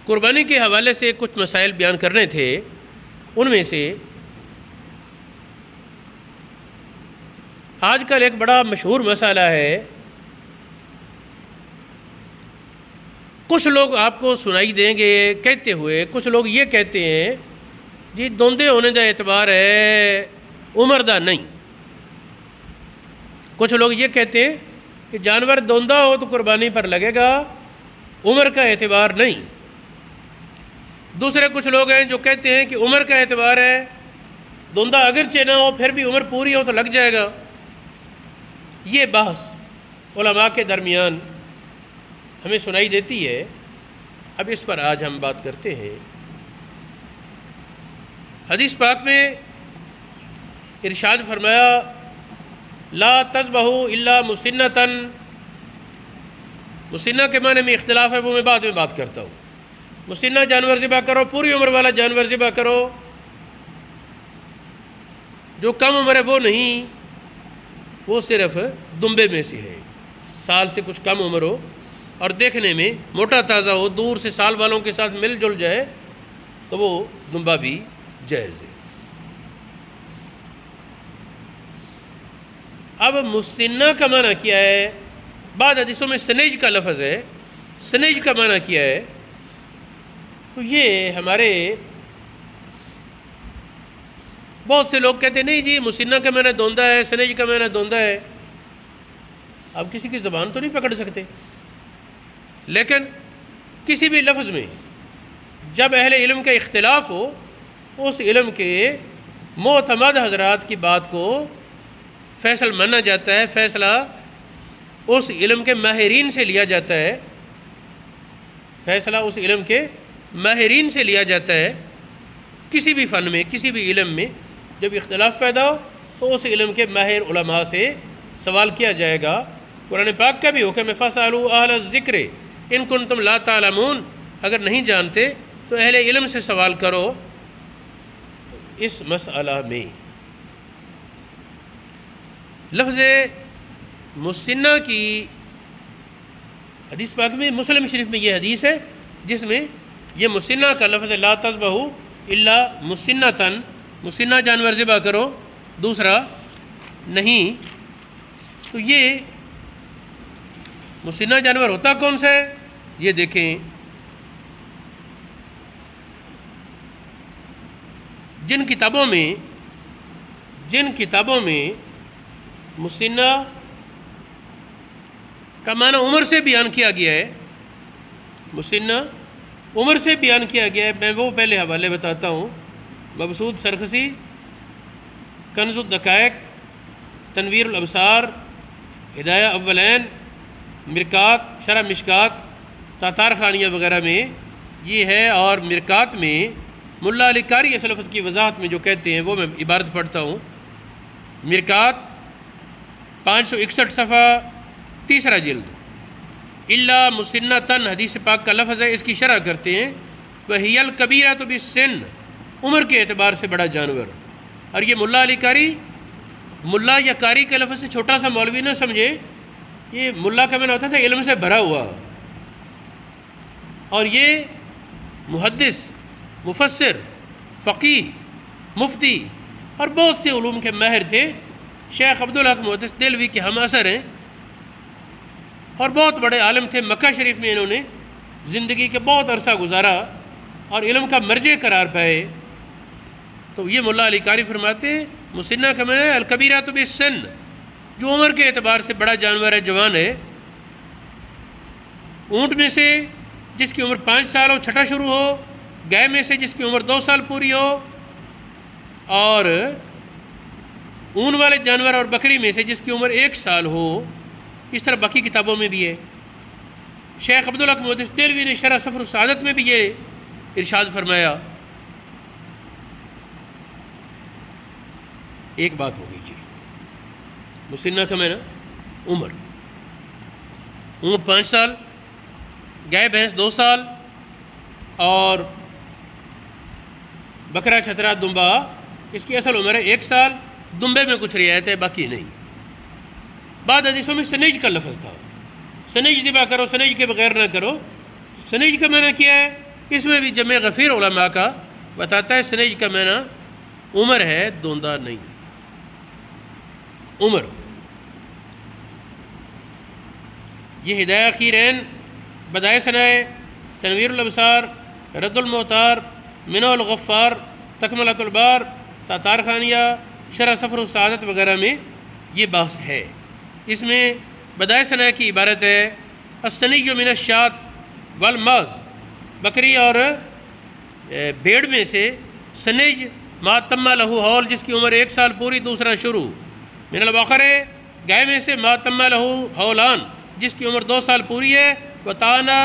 قربانی کے حوالے سے کچھ مسائل بیان کرنے تھے. ان میں سے آج کل ایک بڑا مشہور مسئلہ ہے. کچھ لوگ آپ کو سنائی دیں گے کہتے ہوئے، کچھ لوگ یہ کہتے ہیں جی دوندے ہونے کا اعتبار ہے، عمر دا نہیں. کچھ لوگ یہ کہتے ہیں کہ جانور دوندا ہو تو قربانی پر لگے گا، عمر کا اعتبار نہیں. دوسرے کچھ لوگ ہیں جو کہتے ہیں کہ عمر کا اعتبار ہے، دوندا اگرچہ نہ ہو پھر بھی عمر پوری ہو تو لگ جائے گا. یہ بحث علماء کے درمیان ہمیں سنائی دیتی ہے. اب اس پر آج ہم بات کرتے ہیں. حدیث پاک میں ارشاد فرمایا لا تذبحوا الا مسنۃ. مسنہ کے معنی میں اختلاف ہے، وہ میں بعد میں بات کرتا ہوں. مسنہ جانور ذبح کرو، پوری عمر والا جانور ذبح کرو. جو کم عمر ہے وہ نہیں، وہ صرف دمبے میں سے ہے، سال سے کچھ کم عمر ہو اور دیکھنے میں موٹا تازہ ہو، دور سے سال والوں کے ساتھ مل جل جائے تو وہ دمبا بھی جائز ہے. اب مسنہ کا معنی کیا ہے؟ بعض حدیثوں میں سنیج کا لفظ ہے. سنیج کا معنی کیا ہے؟ تو یہ ہمارے بہت سے لوگ کہتے ہیں نہیں جی مسنہ کا معنی دوندا ہے، سنیج کا معنی دوندا ہے. اب کسی کی زبان تو نہیں پکڑ سکتے، لیکن کسی بھی لفظ میں جب اہل علم کا اختلاف ہو تو اس علم کے معتمد حضرات کی بات کو فیصل مانا جاتا ہے، فیصلہ اس علم کے ماہرین سے لیا جاتا ہے، فیصلہ اس علم کے ماہرین سے لیا جاتا ہے. کسی بھی فن میں، کسی بھی علم میں جب اختلاف پیدا ہو تو اس علم کے ماہر علماء سے سوال کیا جائے گا. قرآن پاک کا بھی حکم ہے فَاسْأَلُوا أَهْلَ الذِّكْرِ إِن كُنتُمْ لَا تَعْلَمُونَ. اگر نہیں جانتے تو اہل علم سے سوال کرو. اس مسئلہ میں لفظ مسنہ کی حدیث پاک میں مسلم شریف میں یہ حدیث ہے جس میں یہ مسنہ کا لفظ لا تذبحوا الا مسنۃ، مسنہ جانور ذبح کرو، دوسرا نہیں. تو یہ مسنہ جانور ہوتا کون سا ہے؟ یہ دیکھیں جن کتابوں میں مسنہ کا معنی عمر سے بیان کیا گیا ہے، مسنہ عمر سے بیان کیا گیا ہے. میں وہ پہلے حوالے بتاتا ہوں. مبسوط سرخسی، کنز الدقائق، تنویر الابصار، ہدایہ اولین، مرکات، شرح مشکات، تاتار خانیہ وغیرہ میں یہ ہے. اور مرکات میں ملا علی قاری اس لفظ کی وضاحت میں جو کہتے ہیں وہ میں عبارت پڑھتا ہوں. مرکات 561 صفحہ، تیسرا جلد. الا مسنۃ حدیث پاک کا لفظ ہے. اس کی شرح کرتے ہیں وہی الکبیرۃ بالسن، عمر کے اعتبار سے بڑا جانور. اور یہ ملا علی قاری، ملا یا قاری کے لفظ سے چھوٹا سا مولوی نہ سمجھے، یہ ملا کا معنی ہوتا تھا علم سے بھرا ہوا. اور یہ محدث، مفسر، فقیہ، مفتی اور بہت سے علوم کے ماہر تھے. شیخ عبدالحق محدث دہلوی کے ہم اثر ہیں اور بہت بڑے عالم تھے. مکہ شریف میں انہوں نے زندگی کے بہت عرصہ گزارا اور علم کا مرجع قرار پائے. تو یہ ملا علی قاری فرماتے ہیں مسنہ کا معنی ہے الکبیرۃ بالسن، جو عمر کے اعتبار سے بڑا جانور ہے، جوان ہے. اونٹ میں سے جس کی عمر 5 سال ہو، چھٹا شروع ہو. گائے میں سے جس کی عمر 2 سال پوری ہو. اور اون والے جانور اور بکری میں سے جس کی عمر 1 سال ہو. اس طرح باقی کتابوں میں بھی ہے. شیخ عبدالحق محدث دہلوی نے شرح سفر السعادت میں بھی یہ ارشاد فرمایا. ایک بات ہو گئی جی، مسنہ کا معنی عمر. اونٹ 5 سال، گائے بھینس 2 سال اور بکرا چھترا دمبا اس کی اصل عمر ہے 1 سال. دمبے میں کچھ رعایت ہے، باقی نہیں. بعض حدیثوں میں سنیج کا لفظ تھا، سنیج ذبح کرو، سنیج کے بغیر نہ کرو. سنیج کا معنی کیا ہے؟ اس میں بھی جمع غفیر علماء کا بتاتا ہے سنیج کا معنی عمر ہے، دوندا نہیں، عمر۔ یہ ہدایہ خیرین، بدائع ثنائے، تنویر الابصار، رد المحتار، منع الغفار، تکملۃ البار، تاتار خانیہ، شرح سفر السعادت وغیرہ میں یہ بحث ہے۔ اس میں بدائع ثنائے کی عبارت ہے الثنی من الشاۃ والماز، بکری اور بھیڑ میں سے سنج ما تم لہو حول، جس کی عمر 1 سال پوری، دوسرا شروع۔ من البقر، گائے میں سے ما تم لہو حولان، جس کی عمر 2 سال پوری ہے، وطانا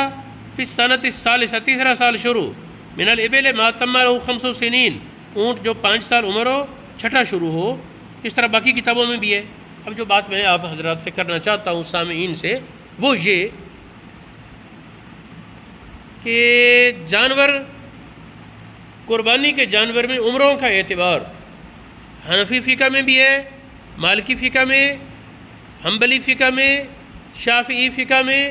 فی السنۃ الثالثہ، تیسرا سال شروع۔ من الابل ما تم لہو 5 سنین، اونٹ جو 5 سال عمر ہو، چھٹا شروع ہو۔ اس طرح باقی کتابوں میں بھی ہے۔ اب جو بات میں آپ حضرات سے کرنا چاہتا ہوں سامعین سے، وہ یہ کہ جانور، قربانی کے جانور میں عمروں کا اعتبار حنفی فقہ میں بھی ہے، مالکی فقہ میں، حنبلی فقہ میں، شافعی فقہ میں،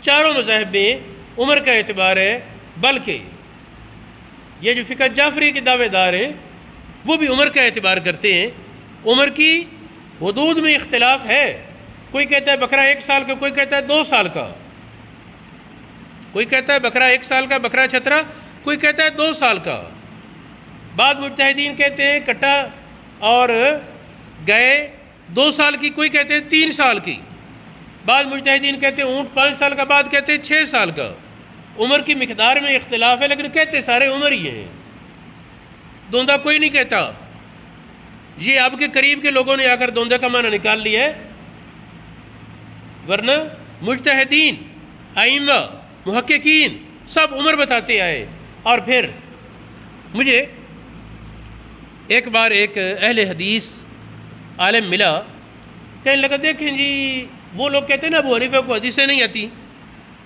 چاروں مذاہب میں عمر کا اعتبار ہے۔ بلکہ یہ جو فقہ جعفری کے دعوے دار ہیں وہ بھی عمر کا اعتبار کرتے ہیں۔ عمر کی حدود میں اختلاف ہے، کوئی کہتا ہے بکرا 1 سال کا، کوئی کہتا ہے 2 سال کا، کوئی کہتا ہے بکرا 1 سال کا بکرا چھترا، کوئی کہتا ہے 2 سال کا۔ بعض مجتہدین کہتے ہیں کٹا اور گائے 2 سال کی، کوئی کہتے ہیں 3 سال کی۔ بعض مجتہدین کہتے ہیں اونٹ 5 سال کا، بعد کہتے ہیں 6 سال کا۔ عمر کی مقدار میں اختلاف ہے، لیکن کہتے سارے عمر ہی ہیں، دوندا کوئی نہیں کہتا۔ یہ اب کے قریب کے لوگوں نے آ کر دوندا کا معنی نکال لیا ہے، ورنہ مجتہدین، ائمہ، محققین سب عمر بتاتے آئے۔ اور پھر مجھے ایک بار ایک اہل حدیث عالم ملا، کہنے لگا دیکھیں جی وہ لوگ کہتے ہیں نا ابو حنیفہ کو حدیثیں نہیں آتی،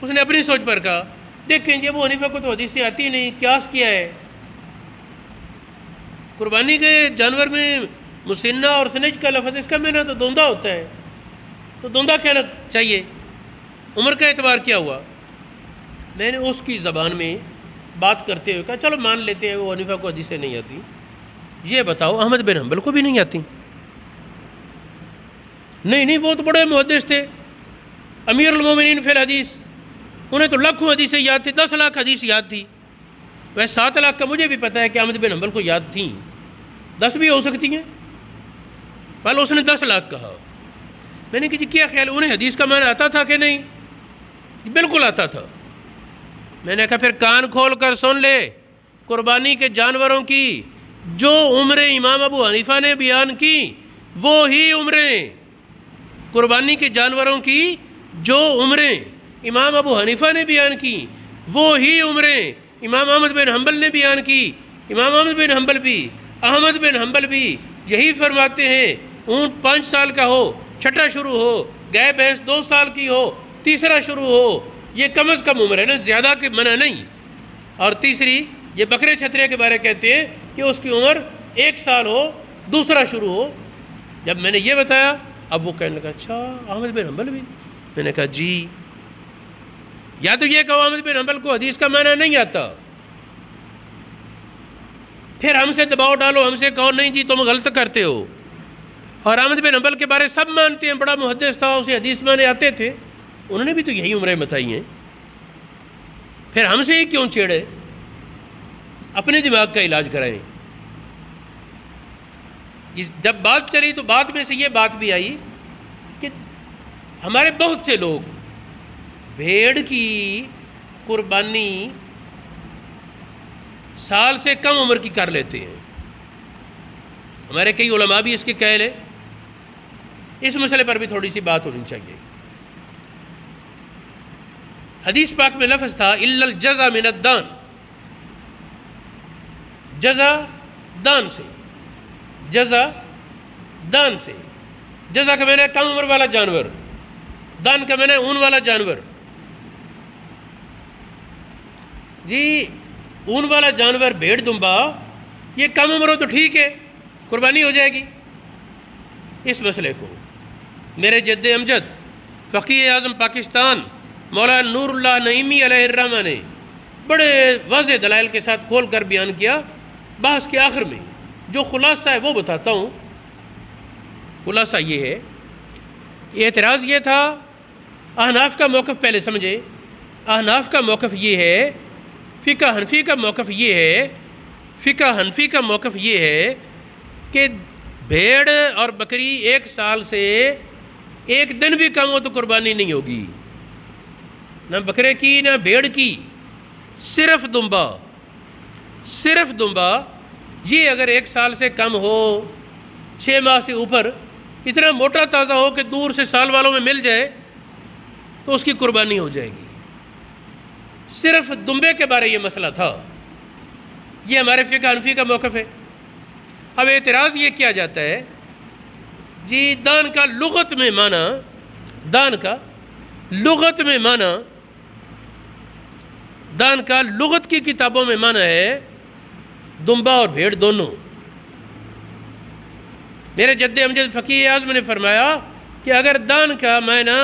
اس نے اپنی سوچ پر کہا دیکھیں جی ابو حنیفہ کو تو حدیثیں آتی نہیں، قیاس کیا ہے؟ قربانی کے جانور میں مسنہ اور سنج کا لفظ، اس کا معنی تو دوندا ہوتا ہے، تو دوندا کہنا چاہیے، عمر کا اعتبار کیا ہوا؟ میں نے اس کی زبان میں بات کرتے ہوئے کہا چلو مان لیتے ہیں وہ حنیفہ کو حدیثیں نہیں آتی، یہ بتاؤ احمد بن حنبل کو بھی نہیں آتی؟ نہیں وہ تو بڑے محدث تھے، امیر المومنین فی الحدیث، انہیں تو لاکھوں حدیثیں یاد تھی، 10 لاکھ حدیث یاد تھی۔ ویسے 7 لاکھ کا مجھے بھی پتہ ہے کہ احمد بن حنبل کو یاد تھیں، 10 بھی ہو سکتی ہیں، پہلے اس نے 10 لاکھ کہا۔ میں نے کہا جی کیا خیال، انہیں حدیث کا معنی آتا تھا کہ نہیں؟ بالکل آتا تھا۔ میں نے کہا پھر کان کھول کر سن لے، قربانی کے جانوروں کی جو عمریں امام ابو حنیفہ نے بیان کی وہی عمریں، قربانی کے جانوروں کی جو عمریں امام ابو حنیفہ نے بیان کی وہی عمریں امام احمد بن حنبل نے بیان کی۔ امام احمد بن حنبل بھی، احمد بن حنبل بھی یہی فرماتے ہیں، اونٹ 5 سال کا ہو، چھٹا شروع ہو، گائے بھینس 2 سال کی ہو، تیسرا شروع ہو، یہ کم از کم عمر ہے نا، زیادہ کے منع نہیں۔ اور تیسری یہ بکرے چھترے کے بارے کہتے ہیں کہ اس کی عمر 1 سال ہو، دوسرا شروع ہو۔ جب میں نے یہ بتایا اب وہ کہنے لگا اچھا احمد بن حنبل بھی؟ میں نے کہا جی، یا تو یہ کہو احمد بن حنبل کو حدیث کا معنی نہیں آتا، پھر ہم سے دباؤ ڈالو، ہم سے کہو نہیں جی تم غلط کرتے ہو۔ اور احمد بن حنبل کے بارے سب مانتے ہیں، بڑا محدث تھا، اسے حدیث معنی آتے تھے، انہوں نے بھی تو یہی عمریں بتائی ہیں، پھر ہم سے ہی کیوں چیڑے؟ اپنے دماغ کا علاج کرائیں۔ جب بات چلی تو بات میں سے یہ بات بھی آئی کہ ہمارے بہت سے لوگ بھیڑ کی قربانی سال سے کم عمر کی کر لیتے ہیں، ہمارے کئی علماء بھی اس کے قائل ہیں۔ اس مسئلے پر بھی تھوڑی سی بات ہونی چاہیے۔ حدیث پاک میں لفظ تھا الا الجزع من الدان، جزع دان سے، جزع دان سے، جزع کا معنی ہے کم عمر والا جانور، دان کا معنی ہے اون والا جانور۔ جی اون والا جانور بھیڑ دمبا یہ کم عمر ہو تو ٹھیک ہے، قربانی ہو جائے گی۔ اس مسئلے کو میرے جد امجد فقیہ اعظم پاکستان مولانا نور اللہ نعیمی علیہ الرحمہ نے بڑے واضح دلائل کے ساتھ کھول کر بیان کیا. بحث کے آخر میں جو خلاصہ ہے وہ بتاتا ہوں. خلاصہ یہ ہے، اعتراض یہ تھا، احناف کا موقف پہلے سمجھے. احناف کا موقف یہ ہے، فقہ حنفی کا موقف یہ ہے، فقہ حنفی کا موقف یہ ہے کہ بھیڑ اور بکری 1 سال سے 1 دن بھی کم ہو تو قربانی نہیں ہوگی، نہ بکرے کی نہ بھیڑ کی، صرف دمبا. یہ اگر 1 سال سے کم ہو، 6 ماہ سے اوپر، اتنا موٹا تازہ ہو کہ دور سے سال والوں میں مل جائے تو اس کی قربانی ہو جائے گی. صرف دمبے کے بارے یہ مسئلہ تھا. یہ ہمارے فقہ حنفی کا موقف ہے. اب اعتراض یہ کیا جاتا ہے، جی دان کا لغت میں معنی، دان کا لغت کی کتابوں میں معنی ہے دمبا اور بھیڑ دونوں. میرے جد امجد فقیہ اعظم نے فرمایا کہ اگر دان کا معنی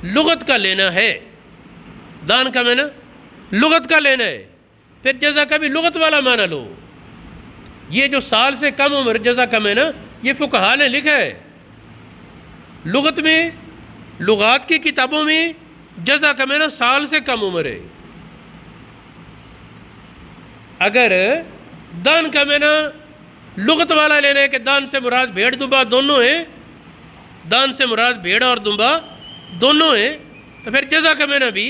لغت کا لینا ہے، دان کا معنی لغت کا لینا ہے، پھر جزا کا بھی لغت والا معنی لو. یہ جو سال سے کم عمر جزا کا معنی، یہ فقہا نے لکھا ہے. لغت میں، لغات کی کتابوں میں جزا کا معنی سال سے کم عمر ہے. اگر دان کا معنی لغت والا لینا ہے کہ دان سے مراد بھیڑ دمبا دونوں ہیں، دان سے مراد بھیڑ اور دمبا دونوں ہیں، تو پھر جزا کا معنی بھی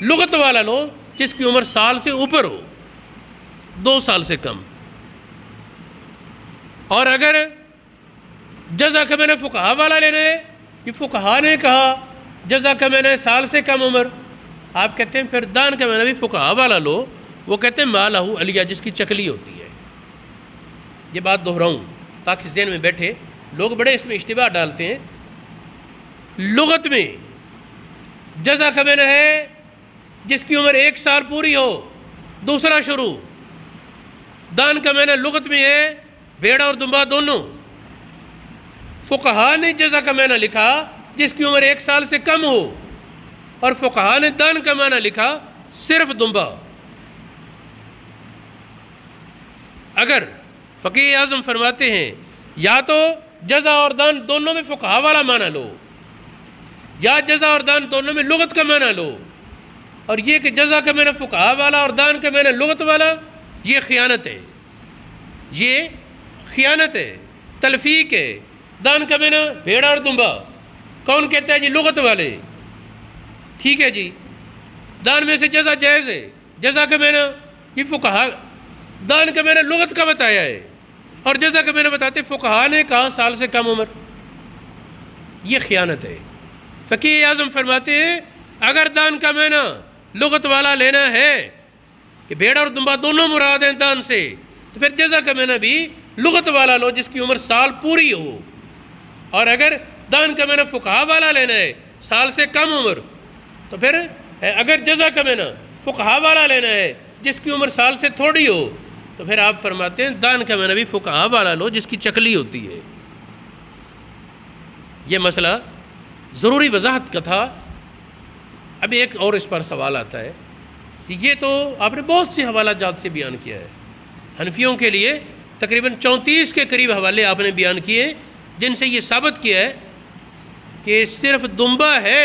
لغت والا لو جس کی عمر سال سے اوپر ہو، 2 سال سے کم. اور اگر جزا کا معنی فقہا والا لینا ہے، یہ فقہا نے کہا جزا کا معنی سال سے کم عمر، آپ کہتے ہیں پھر دان کا معنی بھی فقہا والا لو. وہ کہتے ہیں ما لہو علیہ، جس کی چکلی ہوتی ہے. یہ بات دہراؤں تاکہ ذہن میں بیٹھے. لوگ بڑے اس میں اشتباہ ڈالتے ہیں. لغت میں جزا کا معنی ہے جس کی عمر 1 سال پوری ہو، دوسرا شروع. دان کا معنی لغت میں ہے بھیڑ اور دمبا دونوں. فقہا نے جزا کا معنی لکھا جس کی عمر 1 سال سے کم ہو، اور فقہا نے دان کا معنی لکھا صرف دمبا. اگر فقیہ اعظم فرماتے ہیں یا تو جزا اور دان دونوں میں فقہا والا معنی لو، یا جزا اور دان دونوں میں لغت کا معنی لو، اور یہ کہ جزا کا معنی فقہا والا اور دان کا معنی لغت والا، یہ خیانت ہے. یہ خیانت ہے، تلفیق ہے. دان کا معنی بھیڑ اور دمبا، کون کہتا ہے جی لغت والے؟ ٹھیک ہے جی، دان میں سے جزا جائز ہے. جزا کا معنی یہ فقہا، دان کا معنی لغت کا بتایا ہے، اور جزا کا معنی بتاتے فقہا نے کہا سال سے کم عمر. یہ خیانت ہے. فقیہ اعظم فرماتے ہیں اگر دان کا معنی لغت والا لینا ہے کہ بھیڑ اور دمبا دونوں مراد ہیں دان سے، تو پھر جزا کا معنی بھی لغت والا لو جس کی عمر سال پوری ہو. اور اگر دان کا معنی فقہا والا لینا ہے سال سے کم عمر، تو پھر اگر جزا کا معنی فقہا والا لینا ہے جس کی عمر سال سے تھوڑی ہو، تو پھر آپ فرماتے ہیں دان کا معنی بھی فقہا والا لو جس کی چکلی ہوتی ہے. یہ مسئلہ ضروری وضاحت کا تھا. ابھی ایک اور اس پر سوال آتا ہے کہ یہ تو آپ نے بہت سے حوالہ جات سے بیان کیا ہے. حنفیوں کے لیے تقریباً 34 کے قریب حوالے آپ نے بیان کیے جن سے یہ ثابت کیا ہے کہ صرف دمبا ہے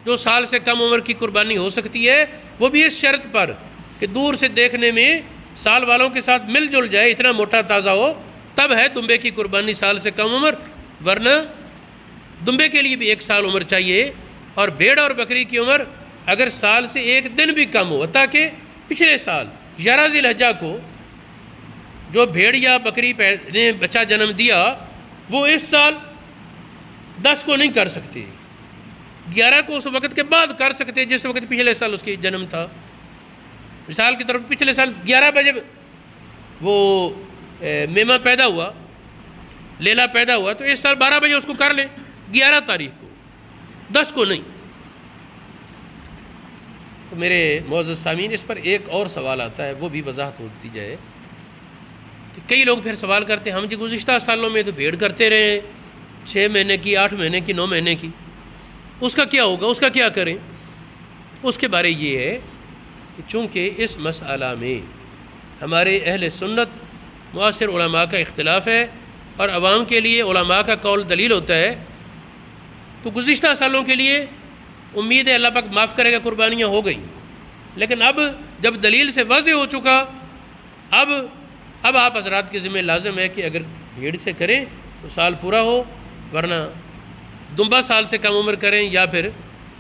جو سال سے کم عمر کی قربانی ہو سکتی ہے، وہ بھی اس شرط پر کہ دور سے دیکھنے میں سال والوں کے ساتھ مل جل جائے، اتنا موٹا تازہ ہو، تب ہے دمبے کی قربانی سال سے کم عمر. ورنہ دمبے کے لیے بھی 1 سال عمر چاہیے. اور بھیڑ اور بکری کی عمر اگر سال سے 1 دن بھی کم ہو، تاکہ پچھلے سال 11 ذی الحجہ کو جو بھیڑ یا بکری نے بچہ جنم دیا، وہ اس سال 10 کو نہیں کر سکتے، 11 کو اس وقت کے بعد کر سکتے جس وقت پچھلے سال اس کی جنم تھا. مثال کی طرف پچھلے سال 11 بجے وہ میمہ پیدا ہوا، لیلا پیدا ہوا، تو اس سال 12 بجے اس کو کر لیں، 11 تاریخ کو، 10 کو نہیں. تو میرے معزز سامعین، اس پر ایک اور سوال آتا ہے، وہ بھی وضاحت ہوتی جائے کہ کئی لوگ پھر سوال کرتے ہیں ہم جی گزشتہ سالوں میں تو بھیڑ کرتے رہے، 6 مہینے کی، 8 مہینے کی، 9 مہینے کی، اس کا کیا ہوگا، اس کا کیا کریں؟ اس کے بارے یہ ہے کہ چونکہ اس مسئلہ میں ہمارے اہل سنت معاصر علماء کا اختلاف ہے اور عوام کے لیے علماء کا قول دلیل ہوتا ہے، تو گزشتہ سالوں کے لیے امید ہے اللہ پاک معاف کرے گا، قربانیاں ہو گئیں، لیکن اب جب دلیل سے واضح ہو چکا، اب آپ حضرات کے ذمہ لازم ہے کہ اگر بھیڑ سے کریں تو سال پورا ہو، ورنہ دمبا سال سے کم عمر کریں یا پھر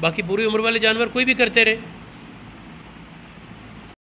باقی پوری عمر والے جانور کوئی بھی کرتے رہے۔